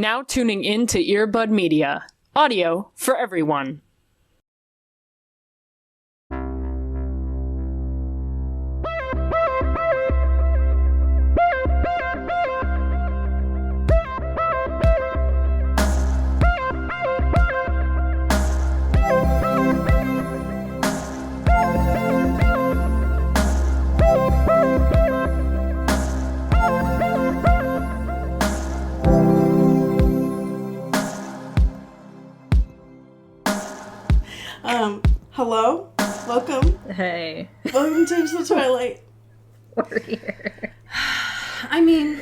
Now tuning in to Earbud Media. Audio for everyone. Hello? Welcome. Hey. Welcome to the Twilight. We're here. I mean,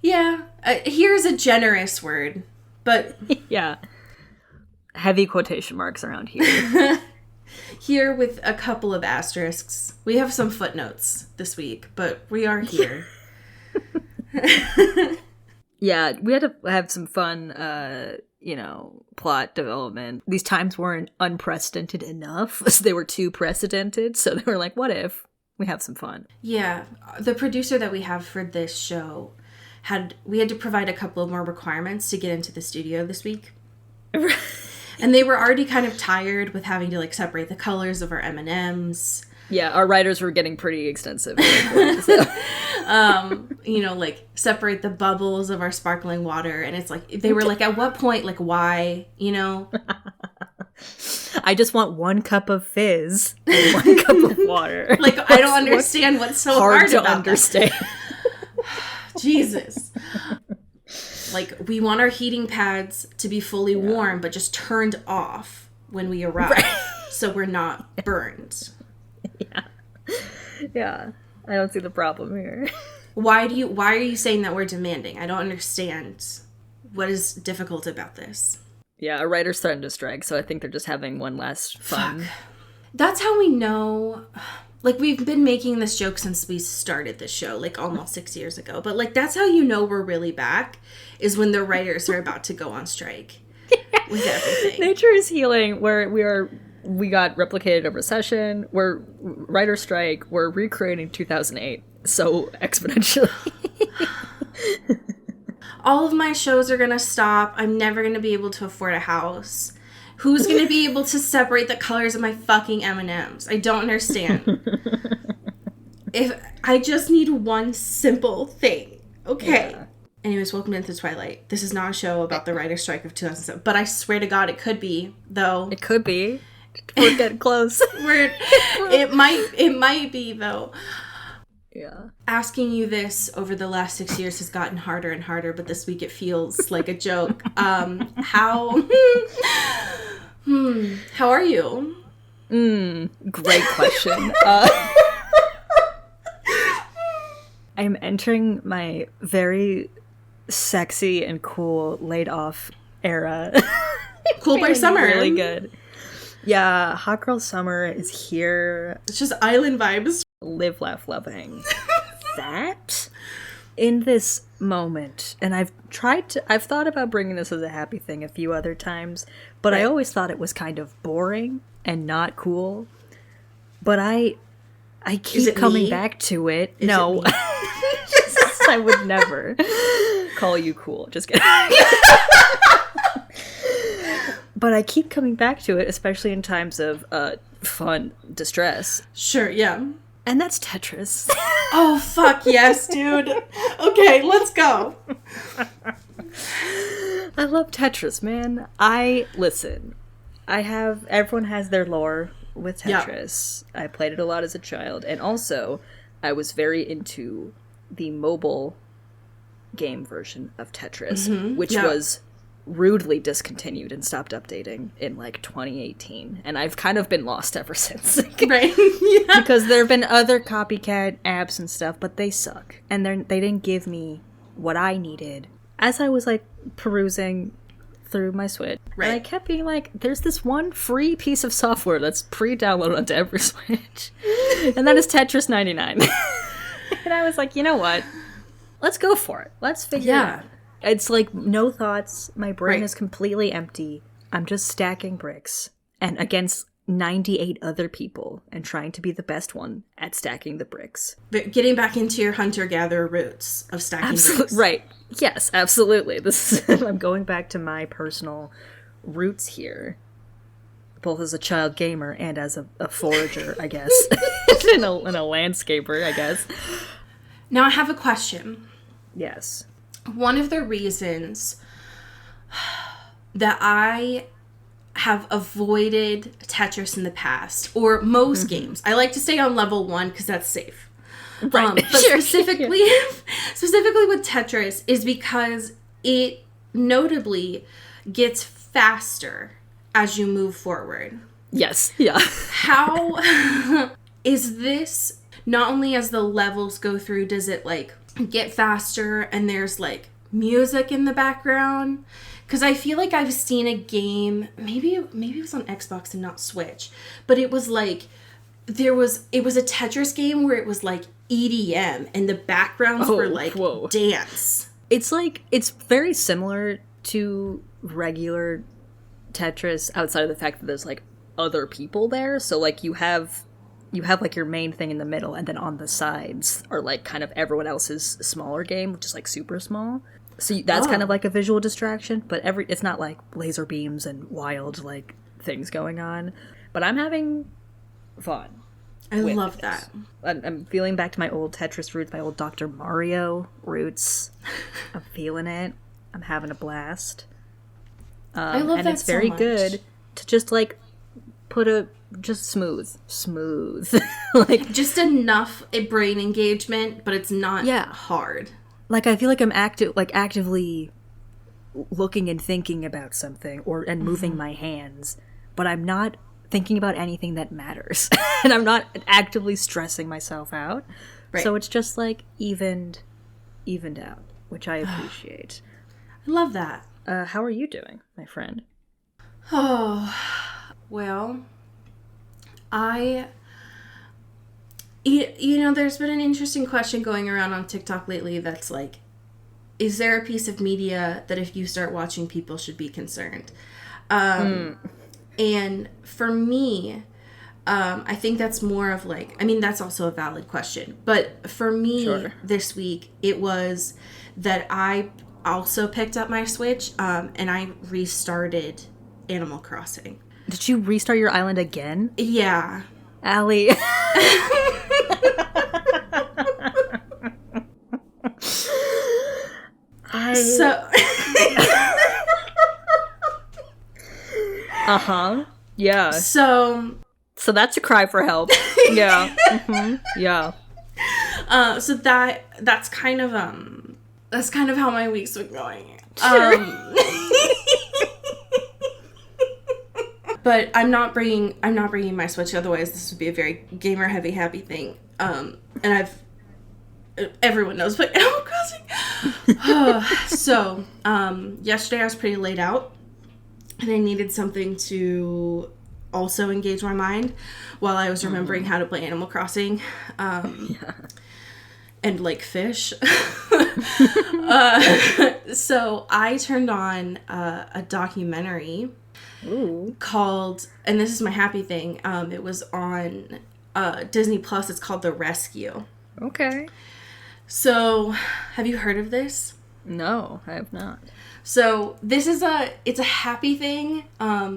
yeah, here's a generous word, but... Yeah. Heavy quotation marks around here. Here with a couple of asterisks. We have some footnotes this week, but we are here. Yeah, we had to have some fun, plot development. These times weren't unprecedented enough. They were too precedented, so they were like, what if we have some fun? Yeah, the producer that we have for this show we had to provide a couple of more requirements to get into the studio this week. And they were already kind of tired with having to, separate the colors of our M&Ms. Yeah, our writers were getting pretty extensive. Separate the bubbles of our sparkling water. And it's they were at what point, why, I just want 1 cup of fizz and 1 cup of water. I don't understand what's so hard to about understand. Jesus. We want our heating pads to be fully warm, but just turned off when we arrive. Right. So we're not burned. Yeah. I don't see the problem here. Why are you saying that we're demanding? I don't understand. What is difficult about this? Yeah, a writer's threatened to strike, so I think they're just having one last fun. Fuck. That's how we know. We've been making this joke since we started this show, almost 6 years ago. But, that's how you know we're really back, is when the writers are about to go on strike with everything. Nature is healing, where we got replicated a recession, we're writer strike, we're recreating 2008, so exponentially. All of my shows are gonna stop. I'm never gonna be able to afford a house. Who's gonna be able to separate the colors of my fucking M&Ms? I don't understand. If I just need one simple thing, okay. Yeah. Anyways, welcome into Twilight. This is not a show about the writer's strike of 2007, but I swear to God, it could be, though. It could be. We're getting close. It might be, though. Yeah. Asking you this over the last 6 years has gotten harder and harder, but this week it feels like a joke. How are you? Great question. I'm entering my very sexy and cool laid-off era. Cool boy summer. Really good. Yeah, hot girl summer is here. It's just island vibes. Live, laugh, loving. That, in this moment, and I've thought about bringing this as a happy thing a few other times, but right. I always thought it was kind of boring and not cool. But I keep coming back to it. No. I would never call you cool. Just kidding. But I keep coming back to it, especially in times of fun distress. Sure, yeah. And that's Tetris. Oh, fuck yes, dude. Okay, let's go. I love Tetris, man. Everyone has their lore with Tetris. Yeah. I played it a lot as a child. And also, I was very into the mobile game version of Tetris, which was rudely discontinued and stopped updating in 2018, and I've kind of been lost ever since. Right. Yeah. Because there have been other copycat apps and stuff, but they suck, and they didn't give me what I needed as I was perusing through my Switch. Right. And I kept being there's this one free piece of software that's pre-downloaded onto every Switch, and that is Tetris 99. And I was like, you know what, let's go for it, let's figure it out. It's no thoughts. My brain is completely empty. I'm just stacking bricks. And against 98 other people and trying to be the best one at stacking the bricks. But getting back into your hunter-gatherer roots of stacking bricks. Right. Yes, absolutely. I'm going back to my personal roots here, both as a child gamer and as a forager, I guess, and a landscaper, I guess. Now I have a question. Yes. One of the reasons that I have avoided Tetris in the past, or most games, I like to stay on level 1 because that's safe. Right. But specifically with Tetris is because it notably gets faster as you move forward. Yes. Yeah. How is this, not only as the levels go through, does it like get faster and there's like music in the background? Because I feel like I've seen a game, maybe it was on Xbox and not Switch, but it was like, it was a Tetris game where it was like EDM and the backgrounds were like dance. It's very similar to regular Tetris outside of the fact that there's like other people there. So like you have like your main thing in the middle, and then on the sides are like kind of everyone else's smaller game, which is like super small. So that's kind of like a visual distraction, but it's not like laser beams and wild like things going on. But I'm having fun. I love that. I'm feeling back to my old Tetris roots, my old Dr. Mario roots. I'm feeling it. I'm having a blast. I love and that it's very so much. good to just like just smooth, like just enough brain engagement, but it's not hard. Like I feel like I'm actively looking and thinking about something and moving my hands, but I'm not thinking about anything that matters, and I'm not actively stressing myself out. Right. So it's just like evened out, which I appreciate. I love that. How are you doing, my friend? Oh, well, you know, there's been an interesting question going around on TikTok lately that's like, is there a piece of media that if you start watching, people should be concerned? And for me, I think that's more of like, I mean, that's also a valid question. But for me, this week, it was that I also picked up my Switch and I restarted Animal Crossing. Did you restart your island again? Yeah. Allie. Yeah. So that's a cry for help. Yeah. Yeah. So that's kind of how my week's been going. But I'm not bringing my Switch, otherwise this would be a very gamer heavy happy thing. And everyone knows, but Animal Crossing. So yesterday I was pretty laid out, and I needed something to also engage my mind while I was remembering how to play Animal Crossing. And like fish. So I turned on a documentary called, and this is my happy thing, it was on Disney Plus. It's called The Rescue. Okay. So have you heard of this? No, I have not. So this is it's a happy thing. I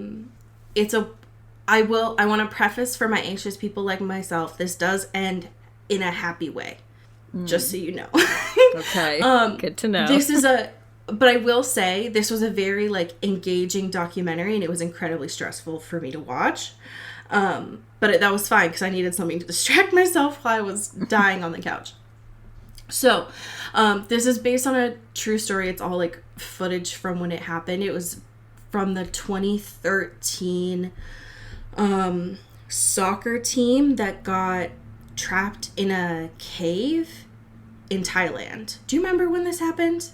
want to preface for my anxious people like myself, this does end in a happy way. Just so you know. Okay. Good to know. But I will say this was a very like engaging documentary, and it was incredibly stressful for me to watch. But that was fine because I needed something to distract myself while I was dying on the couch. So, this is based on a true story. It's all like footage from when it happened. It was from the 2013 soccer team that got trapped in a cave in Thailand. Do you remember when this happened?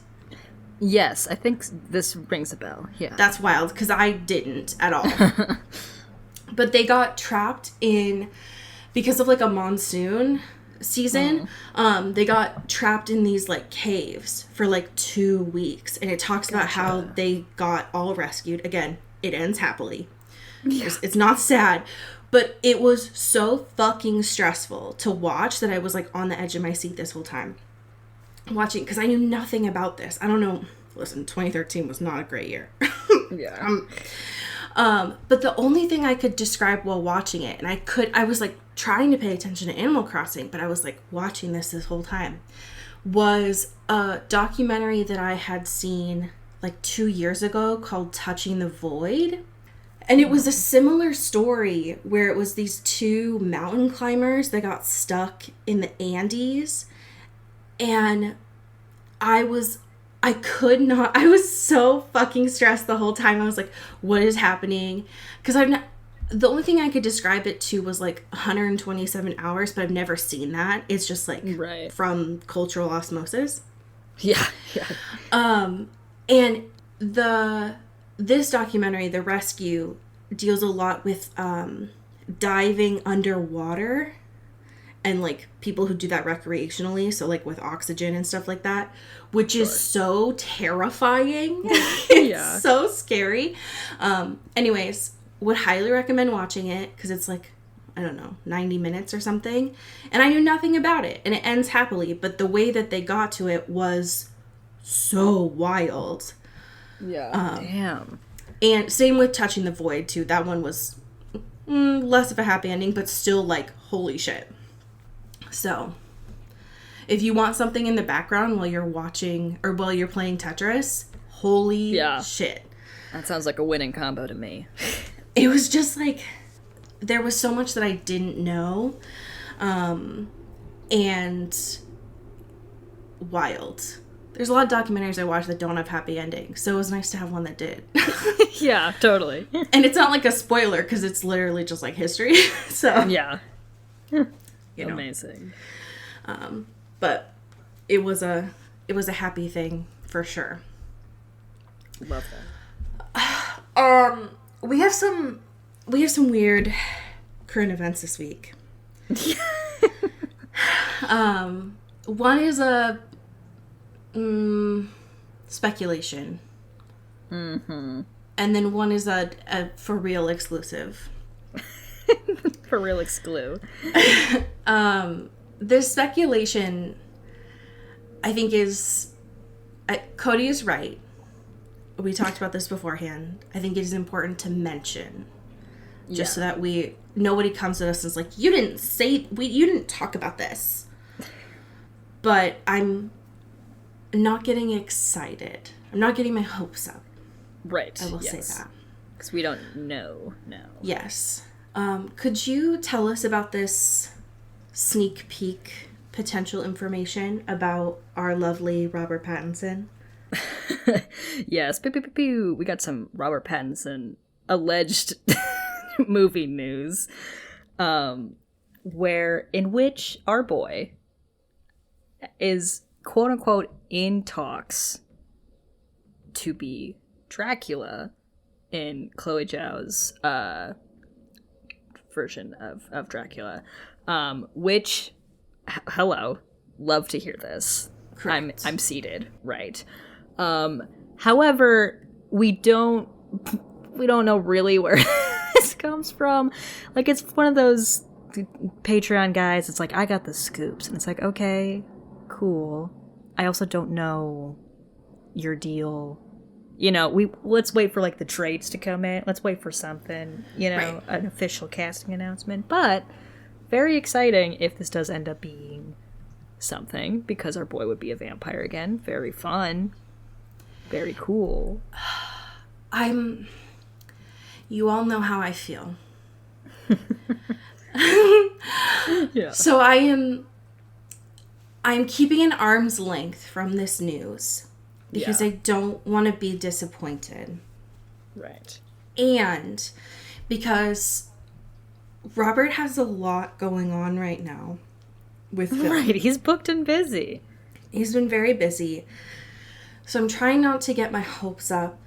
Yes, I think this rings a bell. Yeah. That's wild because I didn't at all. But they got trapped because of like a monsoon season. They got trapped in these like caves for like 2 weeks, and it talks about how they got all rescued. Again, it ends happily. It's not sad, but it was so fucking stressful to watch that I was like on the edge of my seat this whole time watching, because I knew nothing about this. I don't know. Listen, 2013 was not a great year. Yeah. But the only thing I could describe while watching it, and I was like trying to pay attention to Animal Crossing, but I was like watching this whole time, was a documentary that I had seen like 2 years ago called Touching the Void. And it was a similar story where it was these two mountain climbers that got stuck in the Andes. And I was so fucking stressed the whole time. I was like, what is happening? Because the only thing I could describe it to was like 127 hours, but I've never seen that. It's just like from cultural osmosis. Yeah. And this documentary, The Rescue, deals a lot with diving underwater and like people who do that recreationally, so like with oxygen and stuff like that, which is so terrifying. It's so scary. Anyways, would highly recommend watching it because it's like, I don't know, 90 minutes or something. And I knew nothing about it, and it ends happily, but the way that they got to it was so wild. Yeah. Damn. And same with Touching the Void, too. That one was less of a happy ending, but still, like, holy shit. So, if you want something in the background while you're watching, or while you're playing Tetris, holy shit. That sounds like a winning combo to me. It was just, like, there was so much that I didn't know, and wild. There's a lot of documentaries I watch that don't have happy endings, so it was nice to have one that did. Yeah, totally. And it's not like a spoiler, because it's literally just like history. So yeah, you know. Amazing. But it was a happy thing for sure. Love that. We have some weird current events this week. One is a speculation. Mm-hmm. And then one is a for real exclusive. For real exclu. This speculation, I think, is... Cody is right. We talked about this beforehand. I think it is important to mention. Just so that nobody comes to us and is like, you didn't talk about this. But I'm not getting excited. I'm not getting my hopes up. Right. I will say that. Because we don't know now. Yes. Could you tell us about this sneak peek potential information about our lovely Robert Pattinson? Yes. Pew, pew, pew, pew. We got some Robert Pattinson alleged movie news. In which our boy is quote unquote in talks to be Dracula in Chloe Zhao's version of Dracula, which hello, love to hear this. Correct. I'm seated, right? However, we don't know really where this comes from. Like, it's one of those Patreon guys. It's like, I got the scoops, and it's like, okay, cool. I also don't know your deal. You know, let's wait for like the trades to come in. Let's wait for something, an official casting announcement. But very exciting if this does end up being something, because our boy would be a vampire again. Very fun. Very cool. You all know how I feel. Yeah. So I'm keeping an arm's length from this news because I don't want to be disappointed. Right. And because Robert has a lot going on right now with film. Right, he's booked and busy. He's been very busy. So I'm trying not to get my hopes up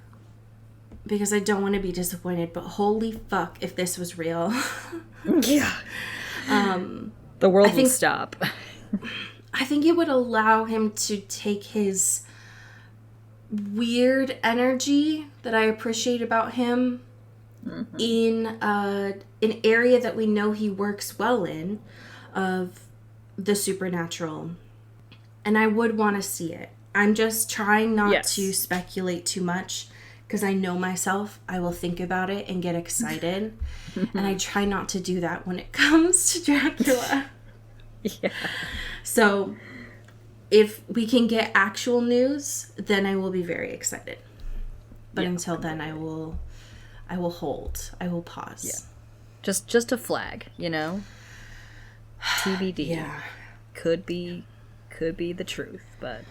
because I don't want to be disappointed, but holy fuck if this was real. Yeah. The world would stop. I think it would allow him to take his weird energy that I appreciate about him in an area that we know he works well in, of the supernatural. And I would want to see it. I'm just trying not to speculate too much, because I know myself. I will think about it and get excited. And I try not to do that when it comes to Dracula. Yeah. So if we can get actual news, then I will be very excited. But until then, I will hold. I will pause. Yeah. Just a flag, you know? TBD. Yeah. Could be the truth, but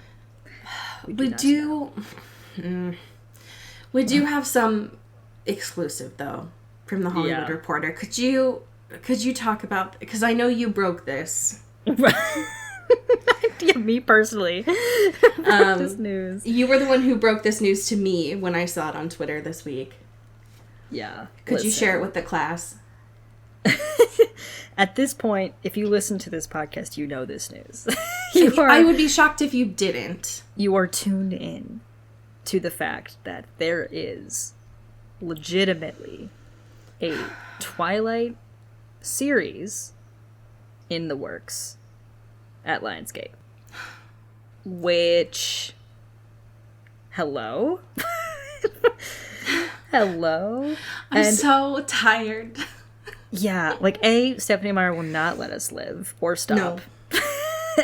we do have some exclusive though from the Hollywood Reporter. Could you talk about, because I know you broke this. Yeah, me personally. This news. You were the one who broke this news to me when I saw it on Twitter this week. Yeah. Could you share it with the class? At this point, if you listen to this podcast, you know this news. I would be shocked if you didn't. You are tuned in to the fact that there is legitimately a Twilight series in the works at Lionsgate. Which... Hello? Hello? I'm so tired. Yeah, like, Stephanie Meyer will not let us live or stop. No.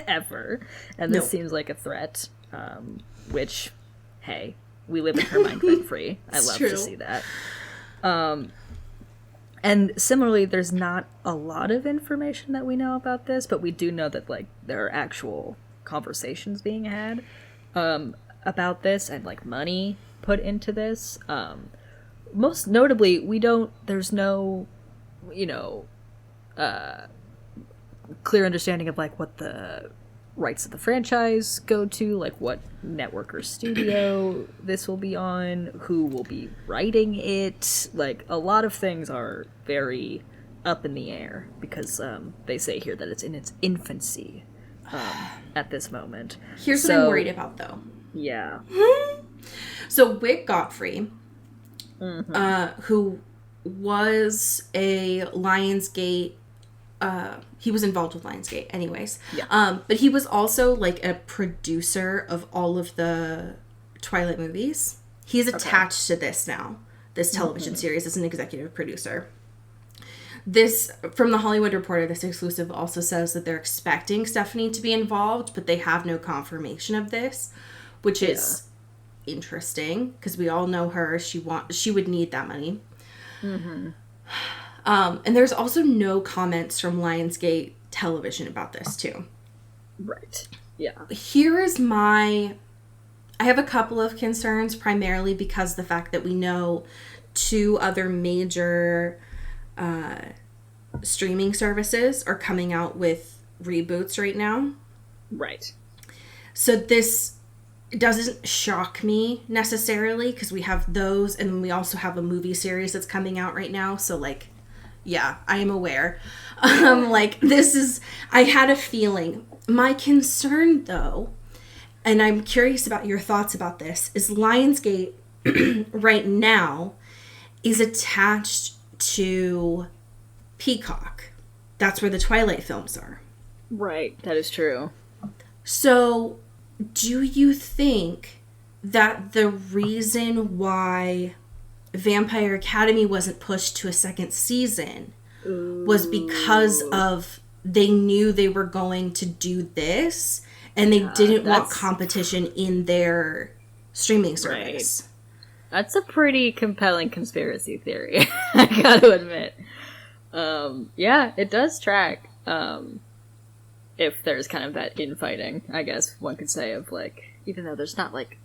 Ever. And this seems like a threat, which, hey, we live in her mind rent-free. I love to see that. And similarly, there's not a lot of information that we know about this, but we do know that, like, there are actual conversations being had about this and, like, money put into this. Most notably, there's no, clear understanding of, like, what the rights of the franchise go to, like, what network or studio this will be on, who will be writing it. Like, a lot of things are very up in the air because they say here that it's in its infancy at this moment. Here's what I'm worried about, though. Yeah. So Wick Godfrey, who was a Lionsgate, he was involved with Lionsgate anyways. Yeah. But he was also like a producer of all of the Twilight movies. He's attached to this now, this television series, as an executive producer. This, from the Hollywood Reporter, this exclusive also says that they're expecting Stephanie to be involved, but they have no confirmation of this, which is interesting because we all know her. She would need that money. And there's also no comments from Lionsgate Television about this too. Right. Yeah. I have a couple of concerns, primarily because the fact that we know 2 other major streaming services are coming out with reboots right now. Right. So this doesn't shock me necessarily because we have those, and then we also have a movie series that's coming out right now. So, like, yeah, I am aware. I had a feeling. My concern, though, and I'm curious about your thoughts about this, is Lionsgate right now is attached to Peacock. That's where the Twilight films are. Right, that is true. So, do you think that the reason why Vampire Academy wasn't pushed to a second season was because of they knew they were going to do this and they didn't want competition in their streaming service? Right. That's a pretty compelling conspiracy theory, I gotta admit. Yeah, it does track. If there's kind of that infighting, I guess one could say, of, like, even though there's not, like,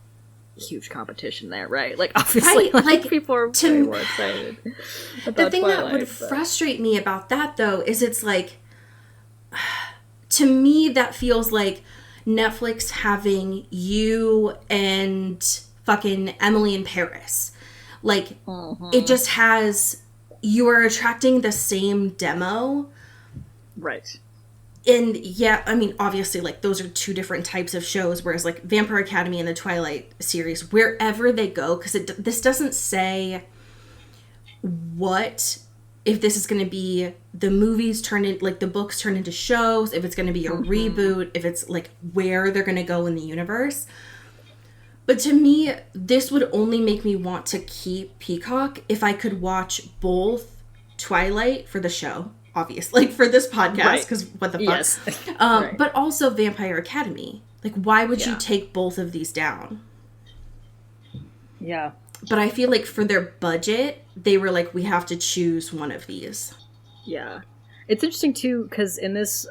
huge competition there, right? Like, obviously, like people are way more excited about the thing Twilight, that would frustrate me about that, though, is it's like, to me, that feels like Netflix having you and fucking Emily in Paris. Like, it just has, you are attracting the same demo. Right. And yeah, I mean, obviously, like, those are 2 different types of shows, whereas, like, Vampire Academy and the Twilight series, wherever they go, because this doesn't say what, if this is going to be the movies turned into, like, the books turned into shows, if it's going to be a reboot, if it's, like, where they're going to go in the universe. But to me, this would only make me want to keep Peacock if I could watch both Twilight for the show, obviously, like, for this podcast, because what the fuck? Yes. Right. But also Vampire Academy. Like, why would you take both of these down? Yeah. But I feel like for their budget, they were like, we have to choose one of these. Yeah. It's interesting, too, because in this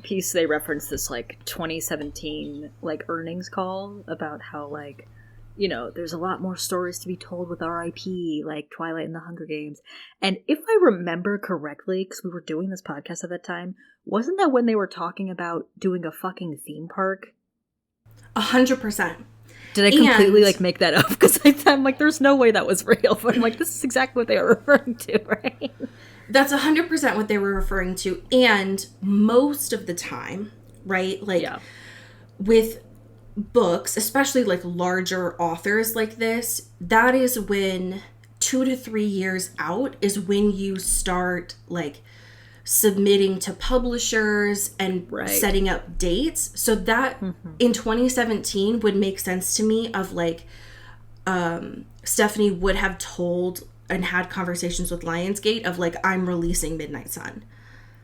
piece, they reference this, like, 2017, like, earnings call about how, like, you know, there's a lot more stories to be told with our IP, like Twilight and the Hunger Games. And if I remember correctly, because we were doing this podcast at that time, wasn't that when they were talking about doing a fucking theme park? 100%. Did I completely, like, make that up? Because I'm like, there's no way that was real. But I'm like, this is exactly what they were referring to, right? That's 100% what they were referring to. And most of the time, right? Like, with books, especially, like, larger authors like this, that is when 2 to 3 years out is when you start, like, submitting to publishers and setting up dates. So that in 2017 would make sense to me of, like, Stephanie would have told and had conversations with Lionsgate of, like, I'm releasing Midnight Sun.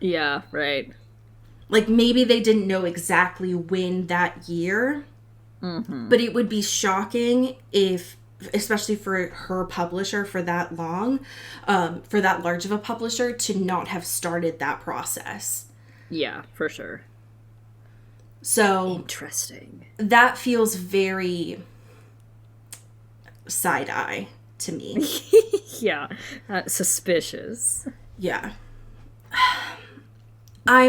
Yeah, right. Like, maybe they didn't know exactly when that year, but it would be shocking if, especially for her publisher for that long, for that large of a publisher, to not have started that process. Yeah, for sure. So interesting. That feels very side-eye to me. Yeah. Suspicious. Yeah. I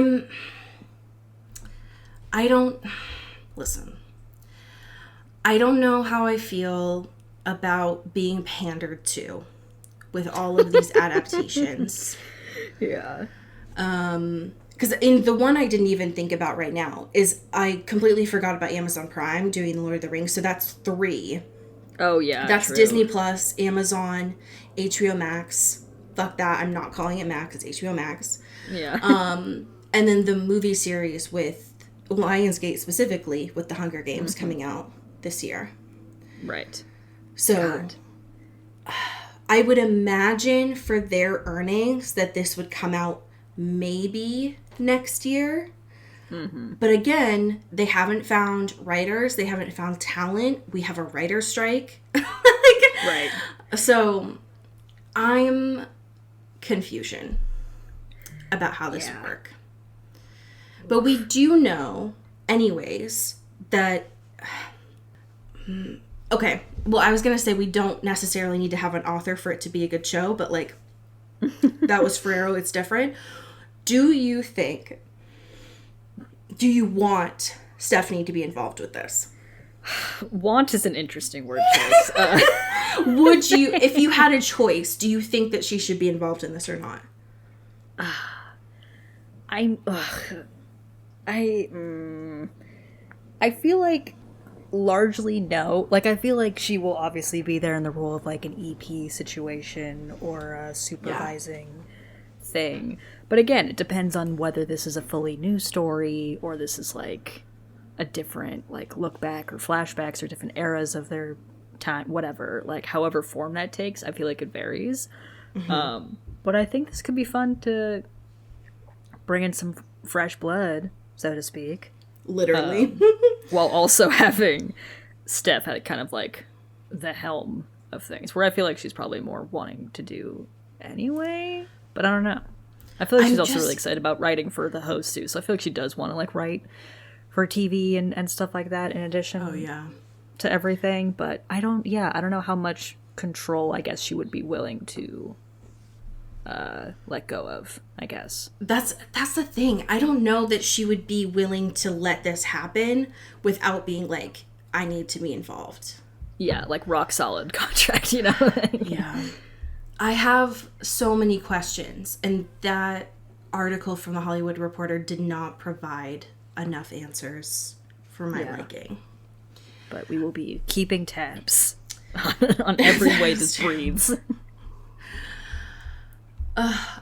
don't know how I feel about being pandered to with all of these adaptations. Yeah. Because in the one I didn't even think about right now is I completely forgot about Amazon Prime doing Lord of the Rings. So that's 3. Oh, yeah. That's true. Disney Plus, Amazon, HBO Max. Fuck that. I'm not calling it Max. It's HBO Max. Yeah. And then the movie series with Lionsgate specifically with the Hunger Games coming out this year. Right. So I would imagine for their earnings that this would come out maybe next year. But again, they haven't found writers. They haven't found talent. We have a writer's strike. Right. So I'm confusion about how this would work. But we do know, anyways, that... Okay, well, I was going to say we don't necessarily need to have an author for it to be a good show, but, like, that was Ferrero, it's different. Do you want Stephanie to be involved with this? Want is an interesting word choice. Would you, if you had a choice, do you think that she should be involved in this or not? I feel like largely no. Like, I feel like she will obviously be there in the role of, like, an EP situation or a supervising thing. But again, it depends on whether this is a fully new story or this is, like, a different, like, look back or flashbacks or different eras of their time, whatever. Like, however form that takes, I feel like it varies. But I think this could be fun to bring in some fresh blood, so to speak. Literally. While also having Steph at kind of like the helm of things, where I feel like she's probably more wanting to do anyway, but I don't know. I feel like she's also really excited about writing for the host too, so I feel like she does want to like write for TV and stuff like that in addition to everything, but I don't know how much control I guess she would be willing to let go of, I guess. That's the thing. I don't know that she would be willing to let this happen without being like, I need to be involved. Yeah, like rock solid contract, you know? Yeah. I have so many questions, and that article from the Hollywood Reporter did not provide enough answers for my liking. But we will be keeping tabs on every way this breathes.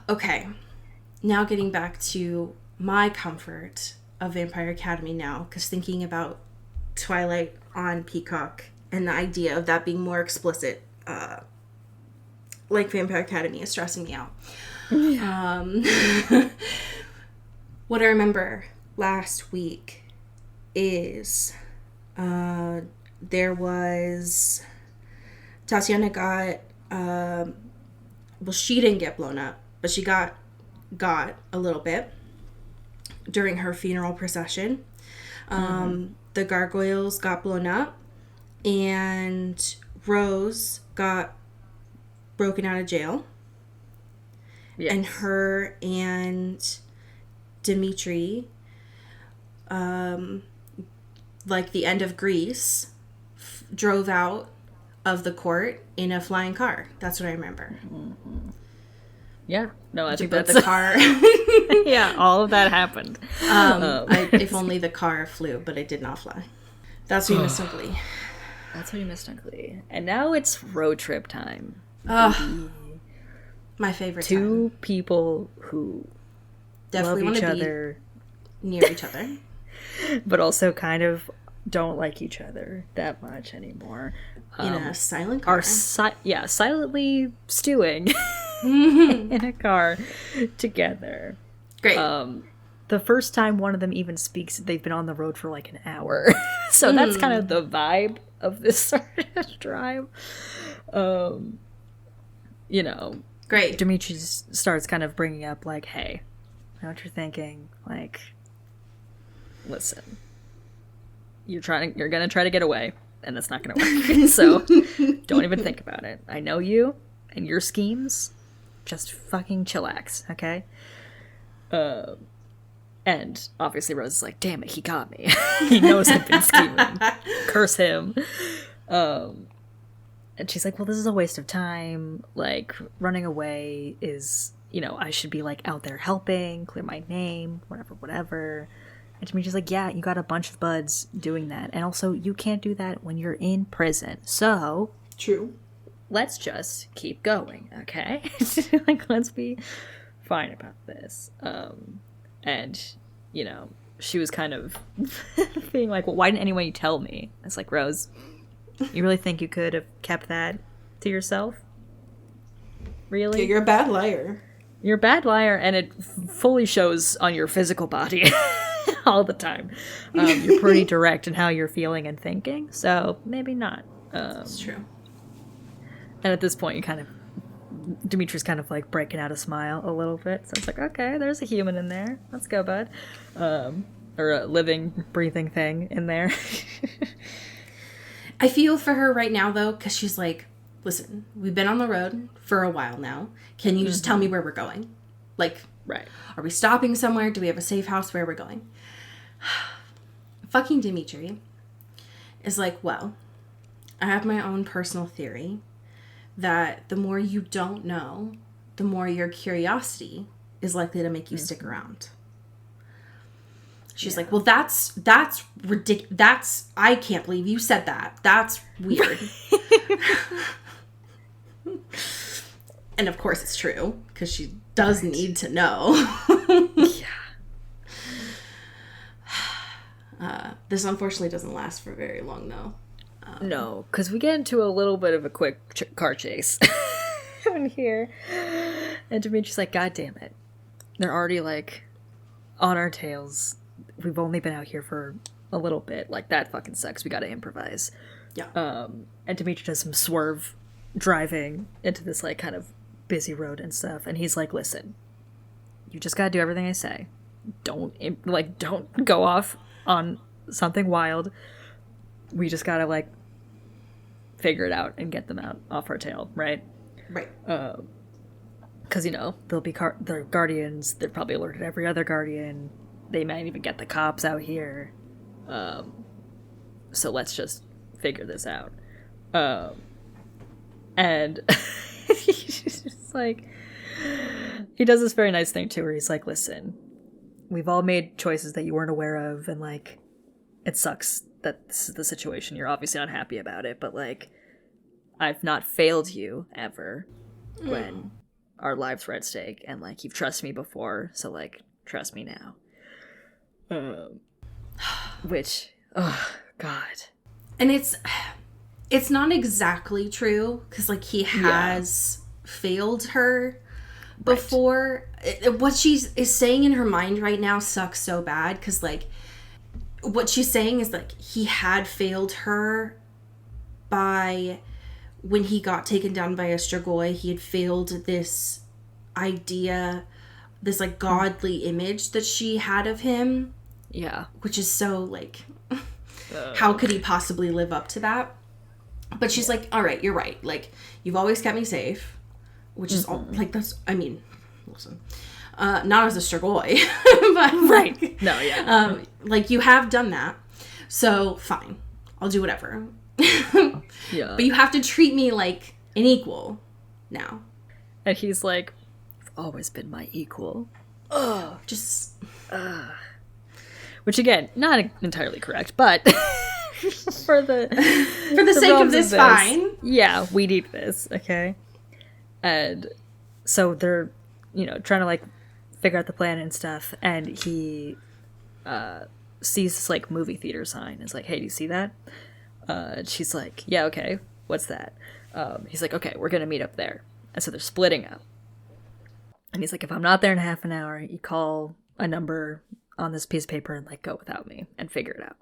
Okay. Now getting back to my comfort of Vampire Academy now, because thinking about Twilight on Peacock and the idea of that being more explicit, like Vampire Academy, is stressing me out. Yeah. What I remember last week is there was Tatiana got well, she didn't get blown up, but she got a little bit during her funeral procession. The gargoyles got blown up, and Rose got broken out of jail. Yes. And her and Dimitri, like the end of Grease, drove out of the court in a flying car. That's what I remember. Mm-hmm. Yeah. No, I think that's the car. Yeah, all of that happened. If only the car flew, but it did not fly. That's what you missed on Glee. That's what you missed on Glee. And now it's road trip time. My favorite Two people who definitely love want each to other, be near each other, but also kind of don't like each other that much anymore. In a silent car. Silently stewing in a car together. Great. The first time one of them even speaks, they've been on the road for like an hour. So that's kind of the vibe of this sort of drive. You know, great. Dimitri starts kind of bringing up like, hey, I know what you're thinking. Like, listen, you're gonna try to get away, and that's not gonna work. So don't even think about it. I know you and your schemes. Just fucking chillax, okay? And obviously Rose is like, damn it, he got me. He knows I've been scheming. Curse him. And she's like, well, this is a waste of time. Like, running away is, you know, I should be, like, out there helping, clear my name, whatever. And Dimitri's like, yeah, you got a bunch of buds doing that. And also, you can't do that when you're in prison. So... True. Let's just keep going, okay? Like, let's be fine about this. And, you know, she was kind of being like, well, why didn't anyone tell me? It's like, Rose... You really think you could have kept that to yourself? Really? Yeah, you're a bad liar. You're a bad liar, and it fully shows on your physical body all the time. You're pretty direct in how you're feeling and thinking, so maybe not. That's true. And at this point, Dimitri's kind of like breaking out a smile a little bit. So it's like, okay, there's a human in there. Let's go, bud. Or a living, breathing thing in there. I feel for her right now, though, because she's like, listen, we've been on the road for a while now. Can you just tell me where we're going? Like, right. Are we stopping somewhere? Do we have a safe house? Where we're going? Fucking Dimitri is like, well, I have my own personal theory that the more you don't know, the more your curiosity is likely to make you stick around. She's like, well, that's ridiculous. I can't believe you said that. That's weird. And of course it's true, because she does need to know. Yeah. This unfortunately doesn't last for very long, though. No, because we get into a little bit of a quick car chase in here. And Dimitri's like, God damn it. They're already, like, on our tails. We've only been out here for a little bit. Like, that fucking sucks. We gotta improvise. Yeah. And Dimitri does some swerve driving into this, like, kind of busy road and stuff. And he's like, listen, you just gotta do everything I say. Don't go off on something wild. We just gotta, like, figure it out and get them out off our tail, right? Right. Because, you know, there'll be their guardians. They're probably alerted every other guardian. They might even get the cops out here. So let's just figure this out. And he's just like... He does this very nice thing, too, where he's like, listen, we've all made choices that you weren't aware of, and, like, it sucks that this is the situation. You're obviously not happy about it, but, like, I've not failed you, ever, when our lives were at stake, and like you've trusted me before, so like trust me now. Which, oh god. And it's not exactly true, because like he has failed her before. Right. What she is saying in her mind right now sucks so bad, because like what she's saying is like he had failed her by when he got taken down by a Strigoi. He had failed this idea, this like godly image that she had of him. Yeah. Which is so like how could he possibly live up to that? But she's like, all right, you're right. Like, you've always kept me safe. Which is all, like, that's, I mean, listen. Not as a Strigoi. But, right. Like, no, yeah. Like, you have done that. So, fine. I'll do whatever. Yeah. But you have to treat me like an equal now. And he's like, you've always been my equal. Ugh. Just... Which, again, not entirely correct, but... for the sake of this, fine. Yeah, we need this, okay? And so they're, you know, trying to, like, figure out the plan and stuff, and he sees this, like, movie theater sign. It's like, hey, do you see that? She's like, yeah, okay, what's that? He's like, okay, we're gonna meet up there. And so they're splitting up. And he's like, if I'm not there in half an hour, you call a number on this piece of paper and, like, go without me and figure it out.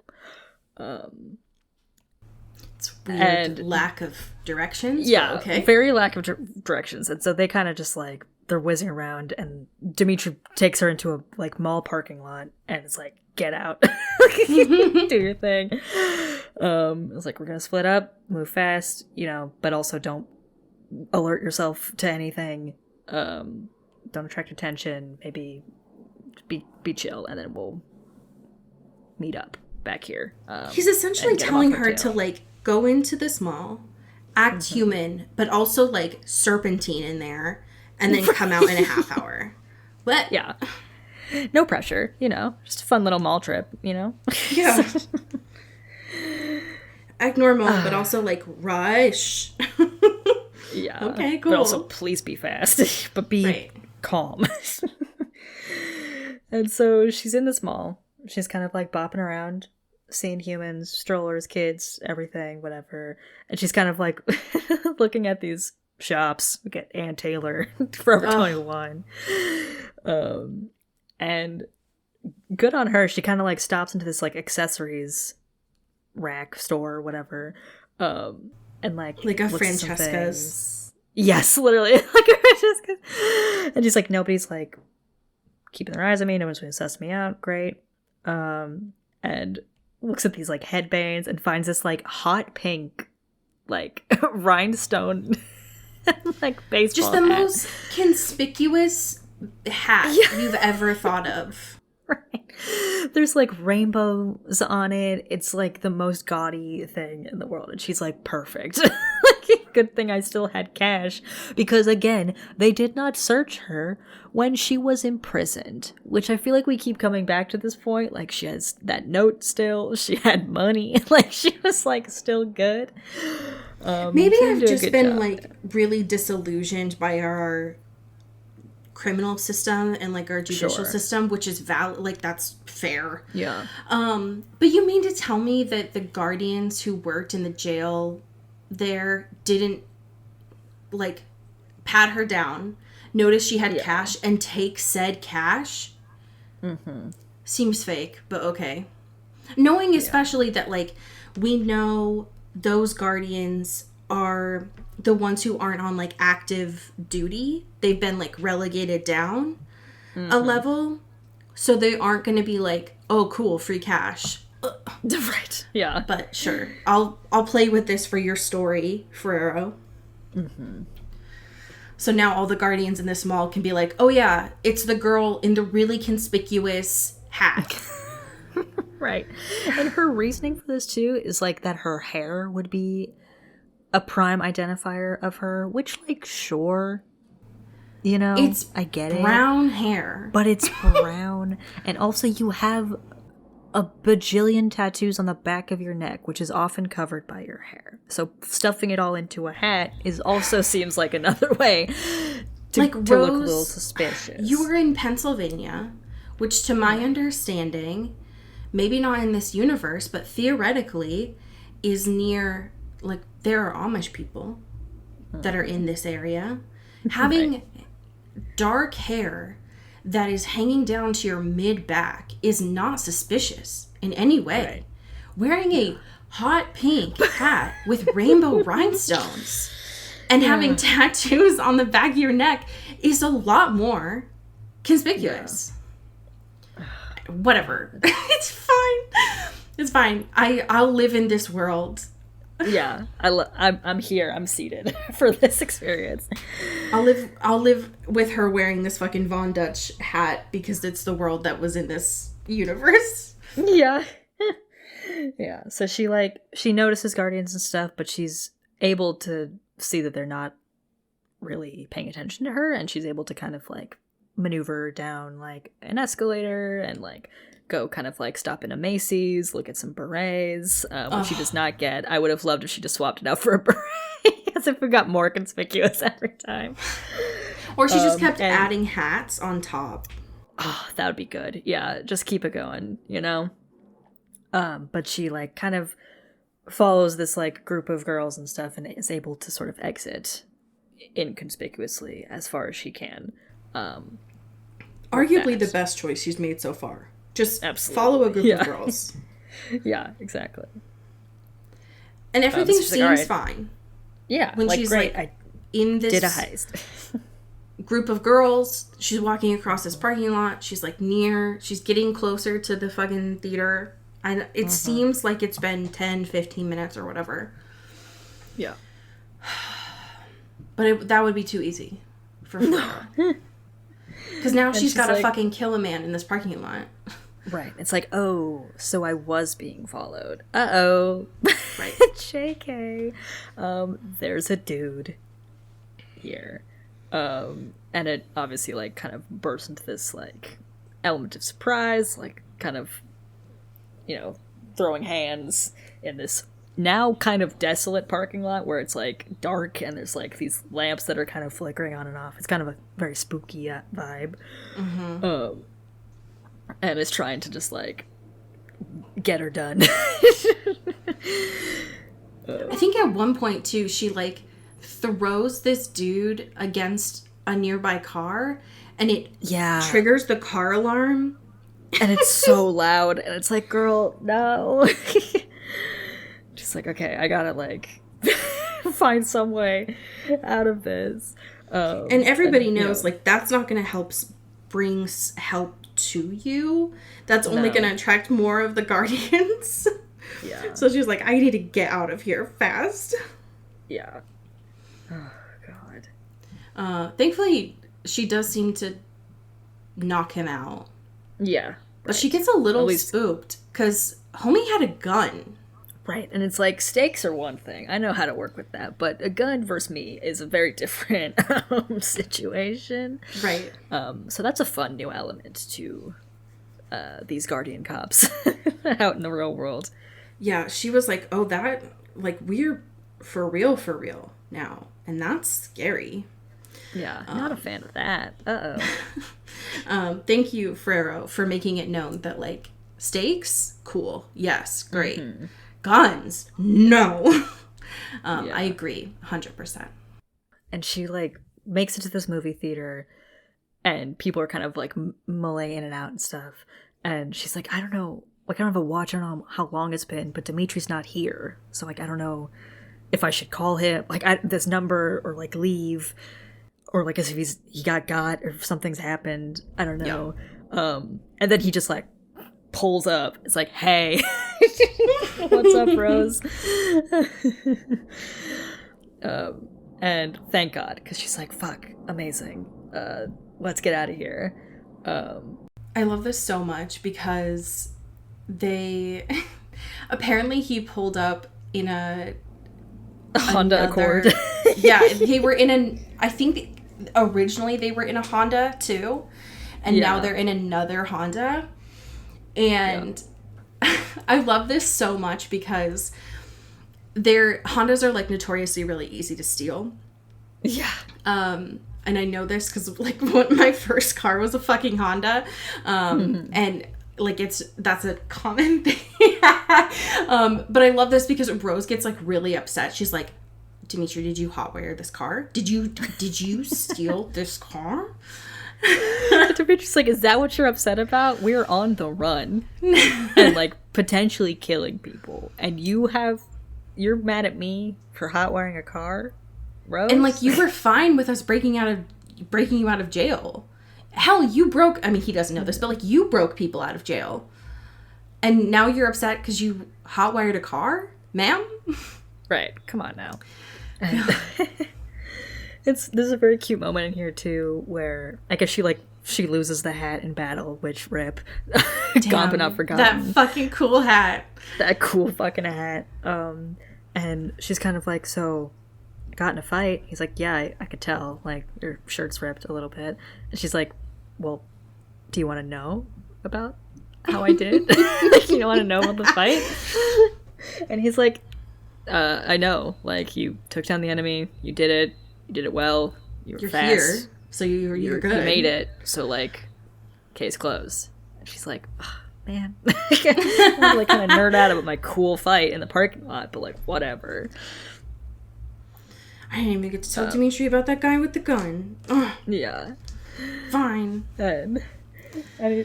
It's weird lack of directions. Yeah, okay. Very lack of directions. And so they kind of just like, they're whizzing around, and Dimitri takes her into a like mall parking lot and it's like, get out. Do your thing. It's like, we're gonna split up, move fast, you know, but also don't alert yourself to anything. Don't attract attention. Maybe be chill, and then we'll meet up back here. He's essentially telling her to like go into this mall, act human, but also like serpentine in there, and then come out in a half hour. What? Yeah. No pressure, you know, just a fun little mall trip, you know? Yeah. Act normal, but also like rush. Yeah. Okay, cool. But also please be fast, but be calm. And so she's in this mall. She's kind of like bopping around, seeing humans, strollers, kids, everything, whatever. And she's kind of like looking at these shops. We get Ann Taylor, Forever 21. And good on her. She kind of like stops into this like accessories rack store or whatever. And like a Francesca's. Yes, literally. Like a Francesca's. And she's like, nobody's like keeping their eyes on me. No one's going to suss me out. Great. And looks at these like headbands and finds this like hot pink like rhinestone like baseball just the hat. most conspicuous hat you've ever thought of. Right. There's like rainbows on it. It's like the most gaudy thing in the world, and she's like, perfect. Good thing I still had cash, because again, they did not search her when she was imprisoned, which I feel like we keep coming back to this point. Like, she has that note still, she had money, like she was like still good. Maybe I've just been like really disillusioned by our criminal system and like our judicial system, which is valid, like that's fair. Yeah. But you mean to tell me that the guardians who worked in the jail there didn't like pat her down, notice she had cash, and take said cash? Seems fake, but okay. Knowing especially that like we know those guardians are the ones who aren't on like active duty. They've been like relegated down a level, so they aren't going to be like, oh cool, free cash. Right. Yeah. But sure, I'll play with this for your story, Ferrero. So now all the guardians in this mall can be like, oh yeah, it's the girl in the really conspicuous hat. Right. And her reasoning for this too is like that her hair would be a prime identifier of her, which like sure, you know, I get it. Brown hair. But it's brown. And also you have a bajillion tattoos on the back of your neck, which is often covered by your hair. So stuffing it all into a hat is also seems like another way to look a little suspicious. You were in Pennsylvania, which to my understanding, maybe not in this universe, but theoretically is near, like, there are Amish people that are in this area. Having dark hair that is hanging down to your mid-back is not suspicious in any way. Right. Wearing a hot pink hat with rainbow rhinestones and having tattoos on the back of your neck is a lot more conspicuous. Whatever. It's fine. It's fine. I'll live in this world. Yeah, I'm here. I'm seated for this experience. I'll live with her wearing this fucking Von Dutch hat because it's the world that was in this universe. Yeah. Yeah. So she notices guardians and stuff, but she's able to see that they're not really paying attention to her, and she's able to kind of like maneuver down like an escalator and like go kind of like stop in a Macy's, look at some berets, which she does not get. I would have loved if she just swapped it out for a beret, as if it got more conspicuous every time. Or she just kept adding hats on top. Oh, that would be good. Yeah, just keep it going, you know? But she like kind of follows this like group of girls and stuff and is able to sort of exit inconspicuously as far as she can. Arguably the best choice she's made so far. Just follow a group of girls. Yeah, exactly. And everything so seems fine. Yeah, when she's great. Like in this did a heist. Group of girls, she's walking across this parking lot. She's like she's getting closer to the fucking theater. And it seems like it's been 10, 15 minutes or whatever. Yeah. But that would be too easy for Flora. Because now she's got to fucking kill a man in this parking lot. Right. It's like, oh, so I was being followed. Uh-oh. Right. JK. There's a dude here. And it obviously, like, kind of bursts into this, like, element of surprise, like, kind of, you know, throwing hands in this now kind of desolate parking lot where it's, like, dark and there's, like, these lamps that are kind of flickering on and off. It's kind of a very spooky vibe. Mm-hmm. And is trying to just, like, get her done. I think at one point, too, she, like, throws this dude against a nearby car, and it triggers the car alarm. And it's so loud, and it's like, girl, no. Just like, okay, I gotta, like, find some way out of this. And everybody knows, like, that's not gonna bring help to you. That's only gonna attract more of the guardians. Yeah. So she's like, I need to get out of here fast. Yeah. Oh, God. Thankfully, she does seem to knock him out. Yeah. But she gets a little spooked, because homie had a gun. Right, and it's like, stakes are one thing. I know how to work with that, but a gun versus me is a very different situation. Right. So that's a fun new element to these Guardian cops out in the real world. Yeah, she was like, oh, that, like, we're for real now. And that's scary. Yeah, not a fan of that. Uh-oh. Thank you, Ferrero, for making it known that, like, stakes? Cool. Yes, great. Mm-hmm. Guns? No. I agree, 100%. And she, like, makes it to this movie theater, and people are kind of, like, mulling in and out and stuff. And she's like, I don't know. Like, I don't have a watch. I don't know how long it's been, but Dimitri's not here. So, like, I don't know if I should call him, like, this number, or, like, leave, or, like, as if he got or if something's happened. I don't know. Yeah. And then he just, like, pulls up. It's like, hey, what's up, Rose? And thank God, because she's like, fuck, amazing. Let's get out of here. I love this so much because apparently he pulled up in a Honda Accord. Yeah, they were I think originally they were in a Honda too, and now they're in another Honda. And I love this so much because Hondas are, like, notoriously really easy to steal. Yeah. I and I know this because, like, when my first car was a fucking Honda, and, like, that's a common thing. But I love this because Rose gets, like, really upset. She's like, Dimitri, did you hotwire this car? Did you steal this car? Dimitri's like, is that what you're upset about? We're on the run and, like, potentially killing people, and you're mad at me for hotwiring a car, Rose? And, like, you were fine with us breaking you out of jail. Hell, he doesn't know this, but, like, you broke people out of jail, and now you're upset because you hotwired a car, ma'am? Right, come on now. There's a very cute moment in here too, where I guess she loses the hat in battle, which rip. Gone but not forgotten. That fucking cool hat. That cool fucking hat. And she's kind of like, so, got in a fight? He's like, yeah, I could tell. Like, your shirt's ripped a little bit. And she's like, well, do you want to know about how I did? Like, you don't want to know about the fight? And he's like, I know. Like, you took down the enemy. You did it. You did it well. You're fast. Here, so you're good. You made it. So, like, case closed. And she's like, oh, man. I want to, like, kind of nerd out about my cool fight in the parking lot, but, like, whatever. I didn't even get to tell Dimitri about that guy with the gun. Ugh. Yeah. Fine. And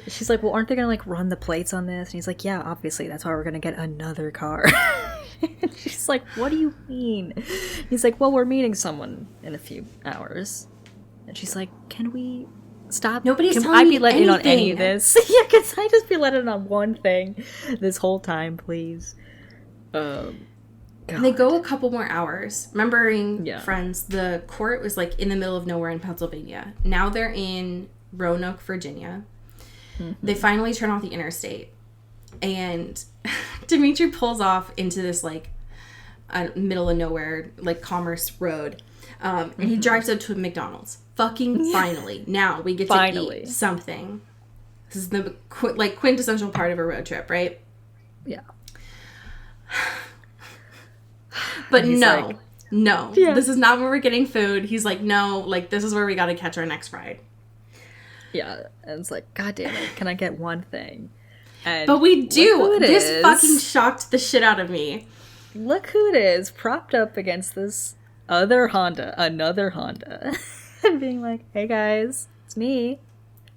she's like, well, aren't they going to, like, run the plates on this? And he's like, yeah, obviously. That's why we're going to get another car. And she's like, what do you mean? He's like, well, we're meeting someone in a few hours. And she's like, can we stop? Nobody's can telling I me be let in on any anything. of this? Yeah, can I just be let in on one thing this whole time, please? God. And they go a couple more hours. Remembering, Yeah. friends, the court was, like, in the middle of nowhere in Pennsylvania. Now they're in Roanoke, Virginia. Mm-hmm. They finally turn off the interstate. And Dimitri pulls off into this, like, middle of nowhere, like, commerce road. And he drives up to a McDonald's. Fucking finally. Now we get to eat something. This is the, like, quintessential part of a road trip, right? Yeah. But no. Like, no. Yeah. This is not where we're getting food. He's like, no, like, this is where we gotta catch our next ride. Yeah. And it's like, God damn it, can I get one thing? And but we do. This fucking shocked the shit out of me. Look who it is, propped up against this another Honda, and being like, hey guys, it's me,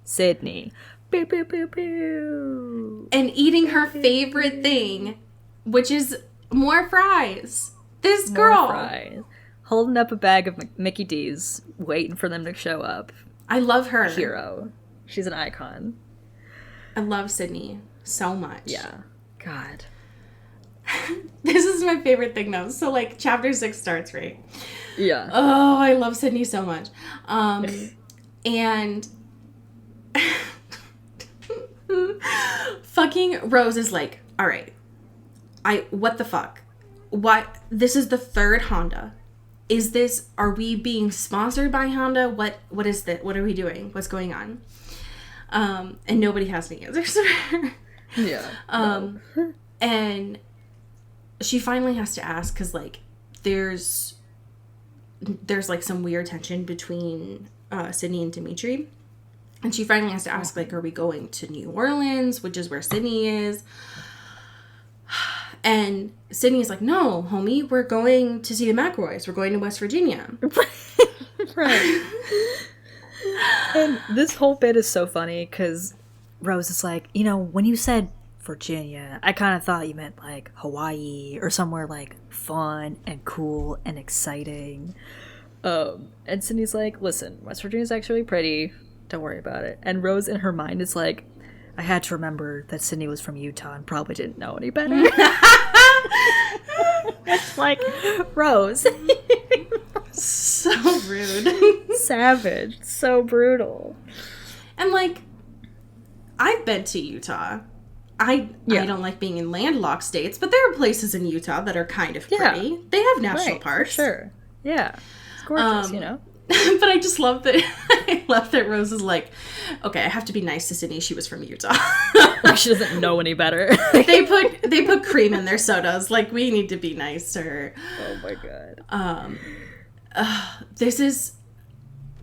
Sydney. Pew, pew, pew, pew. And eating her favorite thing, which is more fries. This girl. Fries. Holding up a bag of Mickey D's, waiting for them to show up. I love her. Hero. She's an icon. I love Sydney so much. Yeah. God. This is my favorite thing, though. So, like, chapter 6 starts, right? Yeah. Oh, I love Sydney so much. And fucking Rose is like, all right, what the fuck? What? This is the third Honda. Are we being sponsored by Honda? What is that? What are we doing? What's going on? And nobody has any answers. Yeah. And she finally has to ask because, like, there's like some weird tension between Sydney and Dimitri, and she finally has to ask, like, are we going to New Orleans, which is where Sydney is? And Sydney is like, no, homie, we're going to see the McElroys. We're going to West Virginia. Right. And this whole bit is so funny because Rose is like, when you said Virginia, I kind of thought you meant, like, Hawaii or somewhere, like, fun and cool and exciting. And Sydney's like, listen, West Virginia's actually pretty. Don't worry about it. And Rose in her mind is like, I had to remember that Sydney was from Utah and probably didn't know any better. It's like, Rose. So rude. Savage. So brutal. And, like, I've been to Utah. I don't like being in landlocked states, but there are places in Utah that are kind of pretty. Yeah. They have national parks. For sure. Yeah. It's gorgeous, But I just love that Rose is like, okay, I have to be nice to Sydney. She was from Utah. Like, she doesn't know any better. They put cream in their sodas. Like, we need to be nice to her. Oh my god. This is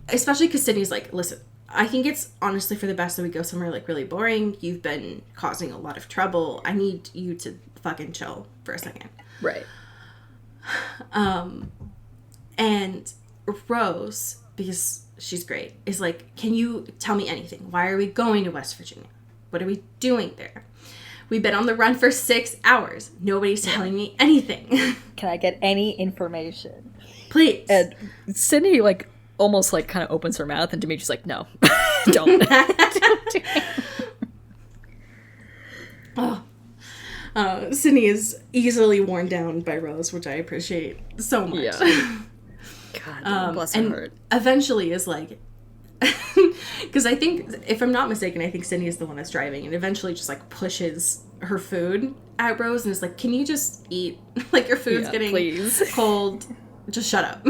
especially because Sydney's like, listen, I think it's honestly for the best that we go somewhere like really boring. You've been causing a lot of trouble. I need you to fucking chill for a second. Right. And Rose, because she's great, is like, can you tell me anything? Why are we going to West Virginia? What are we doing there? We've been on the run for 6 hours. Nobody's telling me anything. Can I get any information? Please. And Sydney, like, almost, like, kind of opens her mouth, and Dimitri's like, no. Don't. Don't do it. Sydney is easily worn down by Rose, which I appreciate so much. Yeah. God, bless her heart. Eventually is like, because I think, if I'm not mistaken, I think Sydney is the one that's driving, and eventually just like pushes her food at Rose and is like, can you just eat? Like, your food's getting cold. Just shut up.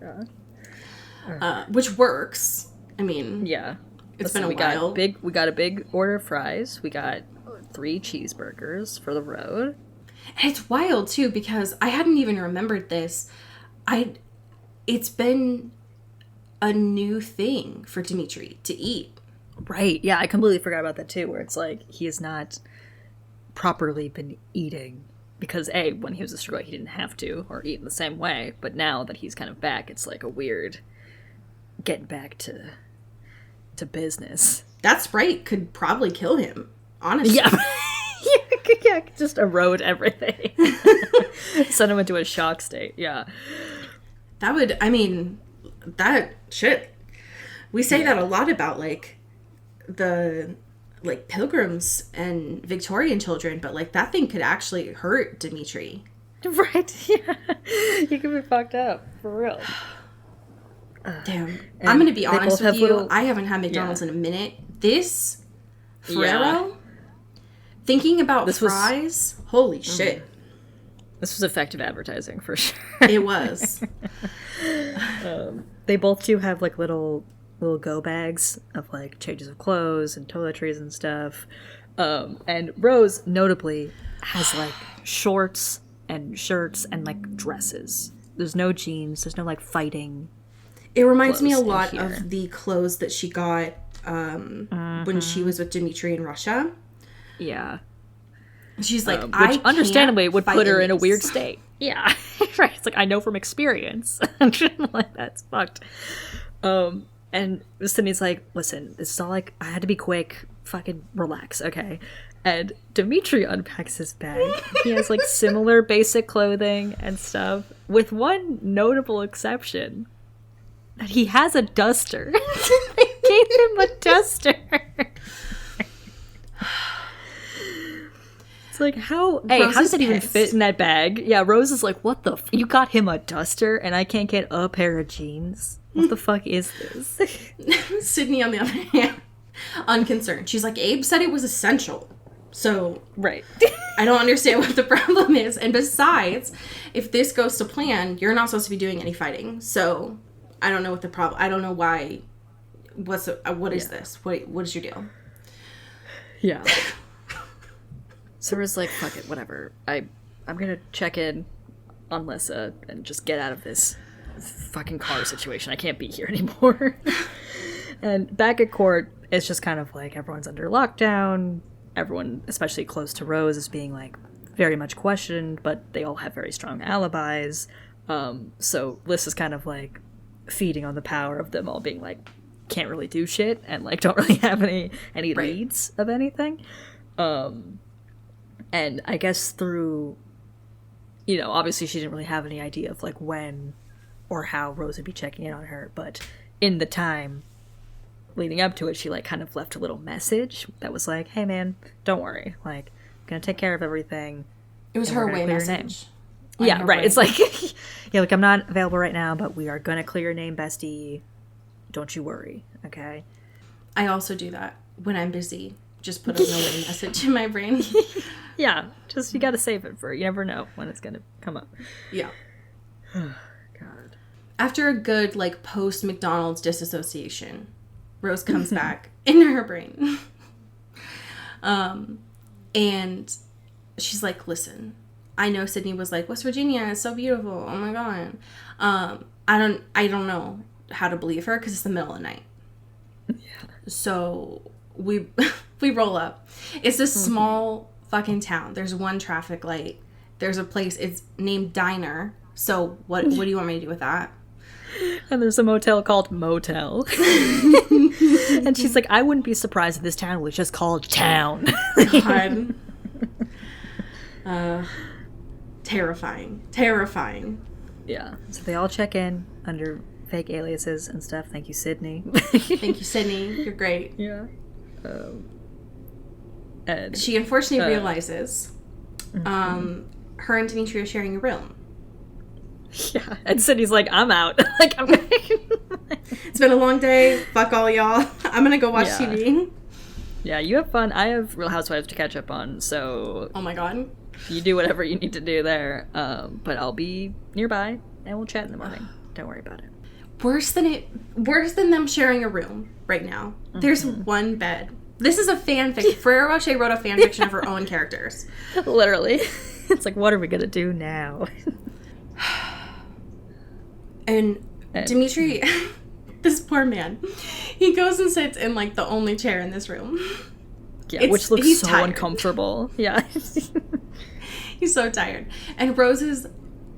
Yeah. Which works. I mean, yeah. It's been a while. We got a big order of fries. We got 3 cheeseburgers for the road. And it's wild too, because I hadn't even remembered this. It's been a new thing for Dimitri to eat. Right. Yeah, I completely forgot about that too, where it's like he has not properly been eating because A, when he was a Strigoi, he didn't have to or eat in the same way, but now that he's kind of back, it's like a weird getting back to business. That Sprite could probably kill him, honestly. Yeah. Yeah, just erode everything. Send him into a shock state. Yeah. That would, I mean, that shit. We say that a lot about, like, the, like, pilgrims and Victorian children, but, like, that thing could actually hurt Dimitri. Right, yeah. He could be fucked up, for real. Damn. I'm going to be honest with you. I haven't had McDonald's in a minute. This Ferrero, thinking about fries, holy shit. This was effective advertising, for sure. It was. They both do have, like, little go bags of, like, changes of clothes and toiletries and stuff. And Rose, notably, has, like, shorts and shirts and, like, dresses. There's no jeans. There's no, like, fighting. It reminds me a lot of the clothes that she got when she was with Dimitri in Russia. Yeah. She's like, which understandably would put her in a weird state. Yeah. Right. It's like, I know from experience. Like, that's fucked. And Sydney's like, listen, this is all like, I had to be quick. Fucking relax, okay? And Dimitri unpacks his bag. He has, like, similar basic clothing and stuff, with one notable exception. That he has a duster. They gave him a duster. It's like, how does it even fit in that bag? Yeah, Rose is like, what the you got him a duster and I can't get a pair of jeans? What the fuck is this? Sydney, on the other hand, unconcerned. She's like, Abe said it was essential. So, right. I don't understand what the problem is. And besides, if this goes to plan, you're not supposed to be doing any fighting. So, I don't know what the problem, I don't know why, what is this? What is your deal? Yeah. So Rose like, fuck it, whatever. I'm gonna check in on Lissa and just get out of this fucking car situation. I can't be here anymore. And back at court, it's just kind of like everyone's under lockdown. Everyone, especially close to Rose, is being like very much questioned, but they all have very strong alibis. So Lissa's kind of like feeding on the power of them all being like, can't really do shit and like don't really have any leads of anything. And I guess through, obviously she didn't really have any idea of like when or how Rose would be checking in on her, but in the time leading up to it, she like kind of left a little message that was like, hey man, don't worry, like I'm gonna take care of everything. It was her away message. Yeah, right. It's like, yeah, like I'm not available right now, but we are gonna clear your name, bestie. Don't you worry, okay? I also do that when I'm busy. Just put a away message in my brain. Yeah, just you gotta save it you never know when it's gonna come up. Yeah. God. After a good like post McDonald's disassociation, Rose comes back into her brain. And she's like, listen, I know Sydney was like, West Virginia is so beautiful. Oh my God. I don't know. how to believe her because it's the middle of the night. Yeah. So we roll up. It's this small fucking town. There's one traffic light. There's a place. It's named Diner. So what do you want me to do with that? And there's a motel called Motel. And she's like, I wouldn't be surprised if this town was just called Town. God. Terrifying. Yeah. So they all check in under fake aliases and stuff. Thank you, Sydney. Thank you, Sydney. You're great. Yeah. And she unfortunately realizes her and Dimitri are sharing a room. Yeah. And Sydney's like, I'm out. Like, I'm It's been a long day. Fuck all y'all. I'm gonna go watch TV. Yeah, you have fun. I have Real Housewives to catch up on, so... Oh my god. You do whatever you need to do there. But I'll be nearby, and we'll chat in the morning. Don't worry about it. Worse than them sharing a room right now. There's one bed. This is a fanfic. Ferrero Rocher wrote a fanfiction of her own characters. Literally. It's like, what are we gonna do now? And Dimitri, this poor man, he goes and sits in, like, the only chair in this room. Yeah, which looks so tired. Uncomfortable. Yeah. He's so tired. And Rose is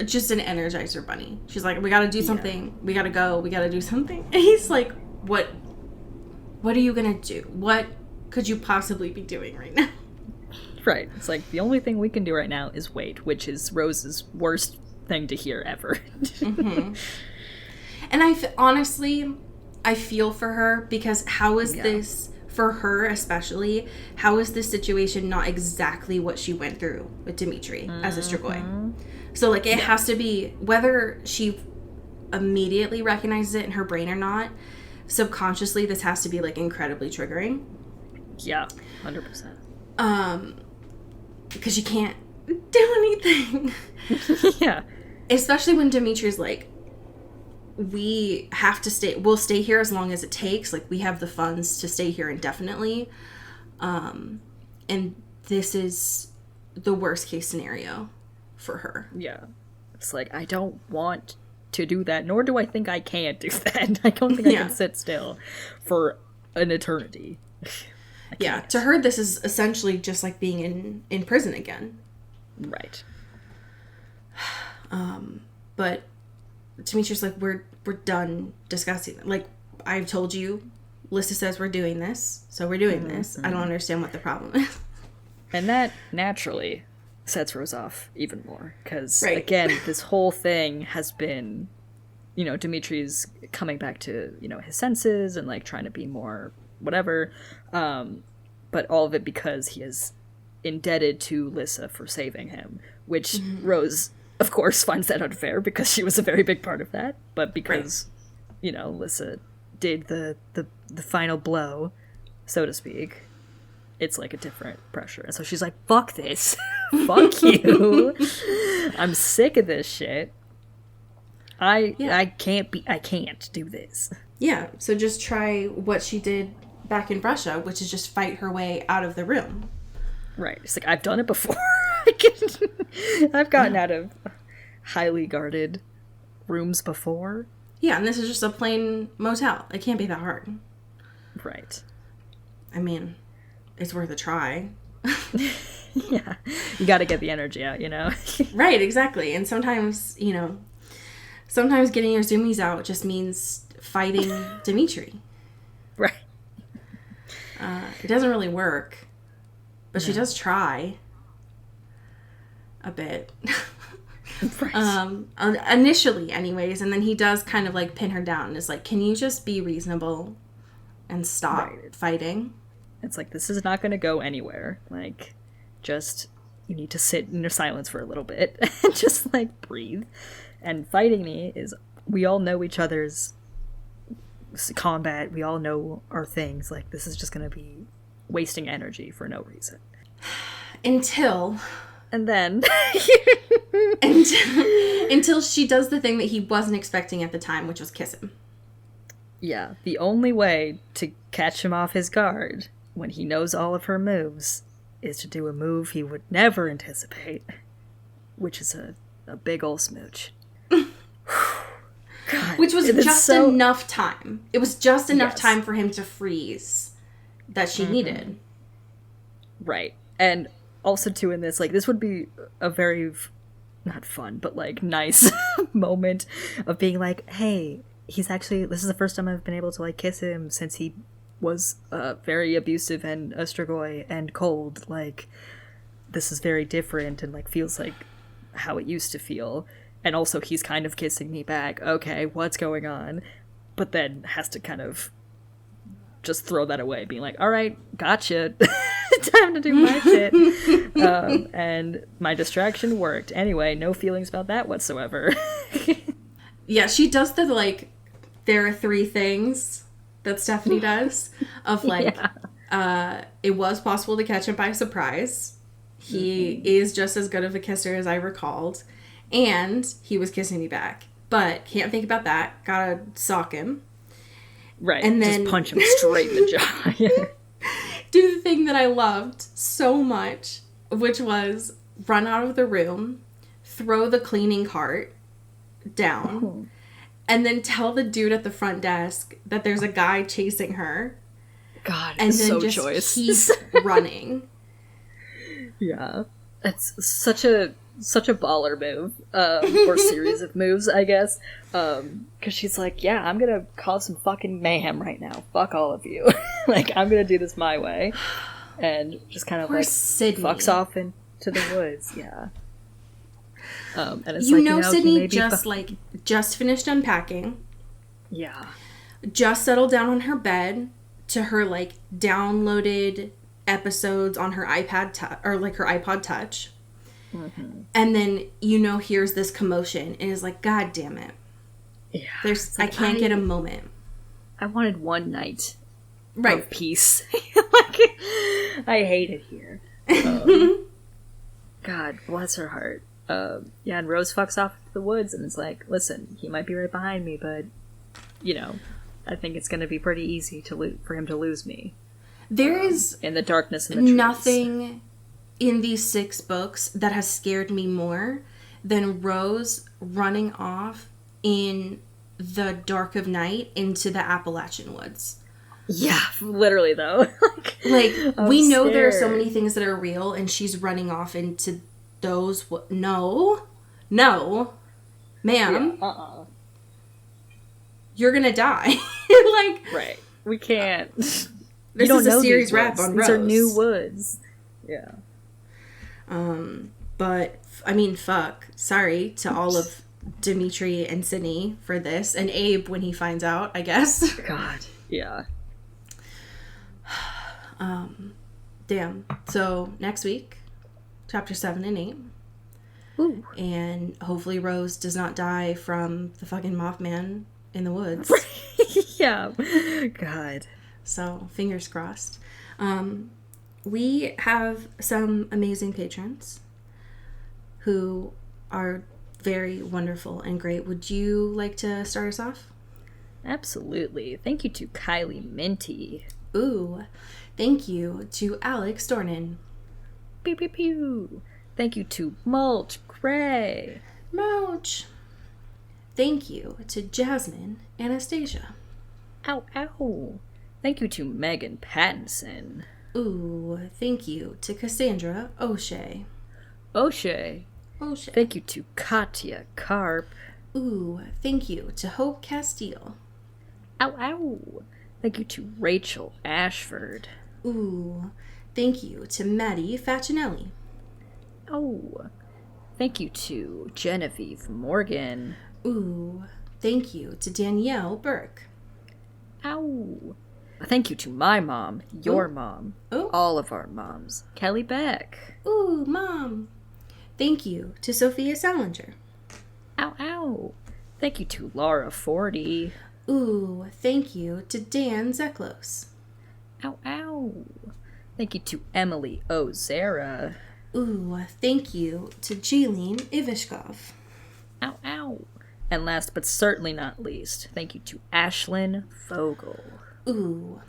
just an Energizer bunny. She's like, we gotta do something. Yeah. We gotta go. We gotta do something. And he's like, what are you gonna do? What could you possibly be doing right now? Right. It's like, the only thing we can do right now is wait, which is Rose's worst thing to hear ever. Mm-hmm. And honestly, I feel for her, because how is this, for her especially, how is this situation not exactly what she went through with Dimitri as a Strigoi? So, like, it has to be, whether she immediately recognizes it in her brain or not, subconsciously this has to be, like, incredibly triggering. Yeah, 100%. Because you can't do anything. Yeah. Especially when Dimitri's like, we have to stay, we'll stay here as long as it takes. Like, we have the funds to stay here indefinitely. And this is the worst case scenario for her. Yeah. It's like, I don't want to do that, nor do I think I can do that. I don't think I can sit still for an eternity. Yeah, to her, this is essentially just like being in prison again. Right. But Dimitri's like, we're done discussing it. Like, I've told you, Lissa says we're doing this, so we're doing this. I don't understand what the problem is. And that naturally sets Rose off even more. Because, again, this whole thing has been, you know, Dimitri's coming back to, you know, his senses and, like, trying to be more whatever. But all of it because he is indebted to Lissa for saving him. Which Rose, of course, finds that unfair because she was a very big part of that. But because, you know, Lissa did the final blow, so to speak, it's like a different pressure. And so she's like, fuck this. Fuck you. I'm sick of this shit. I can't do this. Yeah, so just try what she did back in Russia, which is just fight her way out of the room. Right. It's like, I've done it before. I've gotten out of highly guarded rooms before. Yeah, and this is just a plain motel. It can't be that hard. Right. I mean, it's worth a try. Yeah. You gotta get the energy out, you know? Right, exactly. And sometimes, you know, sometimes getting your zoomies out just means fighting Dimitri. Right. It doesn't really work. But she does try. A bit. Right. Initially, anyways. And then he does kind of, like, pin her down and is like, can you just be reasonable and stop fighting? It's like, this is not going to go anywhere. Like, just, you need to sit in silence for a little bit and just, like, breathe. And fighting me is, we all know each other's combat. We all know our things. Like, this is just going to be wasting energy for no reason. And then until she does the thing that he wasn't expecting at the time, which was kiss him. Yeah, the only way to catch him off his guard when he knows all of her moves is to do a move he would never anticipate, which is a big ol' smooch. God, which was just enough time. It was just enough time for him to freeze that she needed. Right. And also, too, in this, like, this would be a very, not fun, but, like, nice moment of being like, hey, this is the first time I've been able to, like, kiss him since he was very abusive and Ostrogoi and cold. Like, this is very different and, like, feels like how it used to feel. And also, he's kind of kissing me back. Okay, what's going on? But then has to kind of just throw that away, being like, all right, gotcha. Time to do my shit. And my distraction worked. Anyway, no feelings about that whatsoever. Yeah, she does the, like, there are 3 things that Stephanie does. Of, like, it was possible to catch him by surprise. He is just as good of a kisser as I recalled. And he was kissing me back. But can't think about that. Gotta sock him. Right. And then just punch him straight in the jaw. Do the thing that I loved so much, which was run out of the room, throw the cleaning cart down, and then tell the dude at the front desk that there's a guy chasing her. God, and then so just keep running. Yeah. It's such a baller move, or series of moves, I guess. Because she's like, yeah, I'm gonna cause some fucking mayhem right now. Fuck all of you. Like, I'm gonna do this my way. And just kind of, Poor like, Sydney. fucks off into the woods, yeah. And it's Sydney just finished unpacking. Yeah. Just settled down on her bed to her, like, downloaded episodes on her iPad, or, like, her iPod Touch. Mm-hmm. And then, here's this commotion and is like, God damn it. Yeah. I can't get a moment. I wanted one night of peace. Like, I hate it here. God, bless her heart. And Rose fucks off to the woods and is like, listen, he might be right behind me, but, I think it's going to be pretty easy for him to lose me. There is in the darkness and the trees. Nothing in these 6 books that has scared me more than Rose running off in the dark of night into the Appalachian woods. Yeah, literally, though. We know there are so many things that are real, and she's running off into those... No, ma'am. Yeah, You're gonna die. Right. We can't. This is a series wrap on Rose. These are new woods. Yeah. But, I mean, fuck. Sorry to all of Dimitri and Sydney for this. And Abe when he finds out, I guess. God. Yeah. Damn. So, next week, chapter 7 and 8. Ooh. And hopefully Rose does not die from the fucking Mothman in the woods. Yeah. God. So, fingers crossed. We have some amazing patrons who are very wonderful and great. Would you like to start us off? Absolutely. Thank you to Kylie Minty. Ooh. Thank you to Alex Dornan. Pew pew pew. Thank you to Mulch Gray. Mulch. Thank you to Jasmine Anastasia. Ow ow. Thank you to Megan Pattinson. Ooh, thank you to Cassandra O'Shea. O'Shea. Thank you to Katya Karp. Ooh, thank you to Hope Castile. Ow, ow. Thank you to Rachel Ashford. Ooh, thank you to Maddie Facinelli. Oh, thank you to Genevieve Morgan. Ooh, thank you to Danielle Burke. Ow. Thank you to my mom, your mom, all of our moms, Kelly Beck. Ooh, Mom. Thank you to Sophia Salinger. Ow, ow. Thank you to Laura Forty. Ooh, thank you to Dan Zeklos. Ow, ow. Thank you to Emily Ozera. Ooh, thank you to Jeline Ivishkov. Ow, ow. And last but certainly not least, thank you to Ashlyn Fogel. Ooh.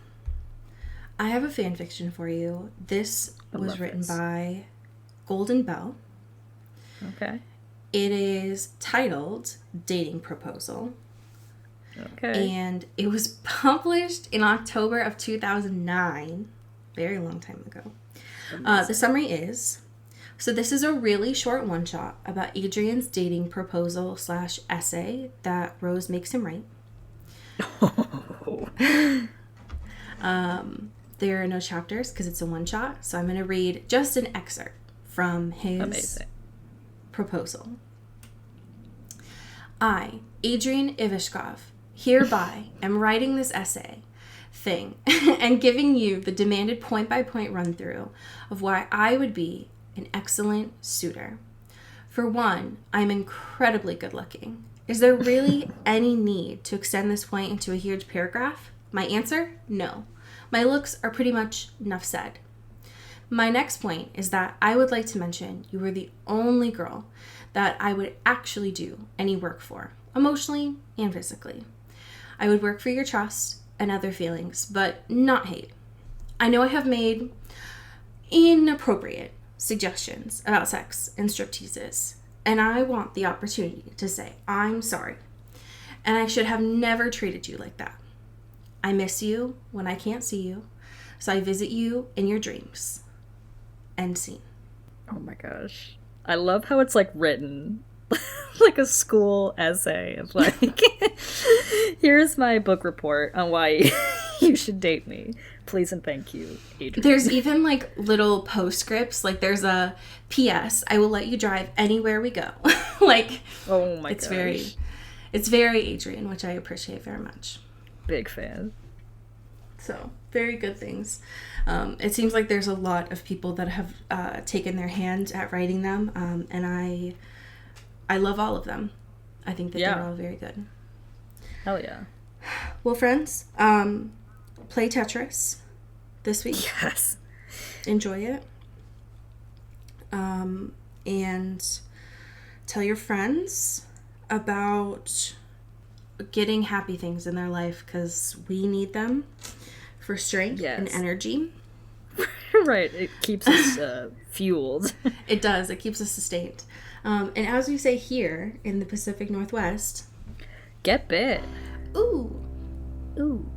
I have a fan fiction for you. This was written by Golden Bell. Okay. It is titled Dating Proposal. Okay. And it was published in October of 2009. Very long time ago. The summary is, so this is a really short one-shot about Adrian's dating proposal / essay that Rose makes him write. There are no chapters because it's a one-shot, so I'm going to read just an excerpt from his proposal. I, Adrian Ivashkov, hereby am writing this essay thing and giving you the demanded point-by-point run-through of why I would be an excellent suitor. For one, I'm incredibly good-looking. Is there really any need to extend this point into a huge paragraph? My answer? No. My looks are pretty much enough said. My next point is that I would like to mention you were the only girl that I would actually do any work for, emotionally and physically. I would work for your trust and other feelings, but not hate. I know I have made inappropriate suggestions about sex and stripteases, and I want the opportunity to say I'm sorry, and I should have never treated you like that. I miss you when I can't see you, so I visit you in your dreams. End scene. Oh my gosh. I love how it's like written like a school essay of like, here's my book report on why you should date me. Please and thank you, Adrian. There's even like little postscripts. Like there's a P.S. I will let you drive anywhere we go. Like, oh my gosh. It's very Adrian, which I appreciate very much. Big fan. So, very good things. It seems like there's a lot of people that have taken their hand at writing them, and I love all of them. I think that they're all very good. Hell yeah. Well, friends, play Tetris this week. Yes. Enjoy it. And tell your friends about getting happy things in their life, because we need them for strength and energy. Right. It keeps us fueled. It does. It keeps us sustained. And as we say here in the Pacific Northwest, get bit. Ooh. Ooh.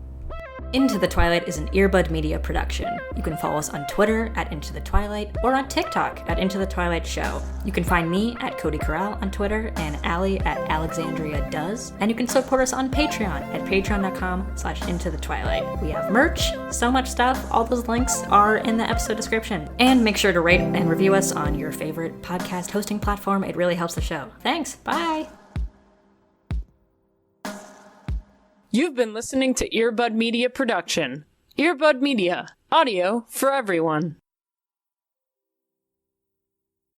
Into the Twilight is an Earbud Media production. You can follow us on Twitter at Into the Twilight or on TikTok at Into the Twilight Show. You can find me at Cody Corral on Twitter and Allie at Alexandria Does. And you can support us on Patreon at patreon.com/Into the Twilight. We have merch, so much stuff. All those links are in the episode description. And make sure to rate and review us on your favorite podcast hosting platform. It really helps the show. Thanks. Bye. You've been listening to Earbud Media Production. Earbud Media, audio for everyone.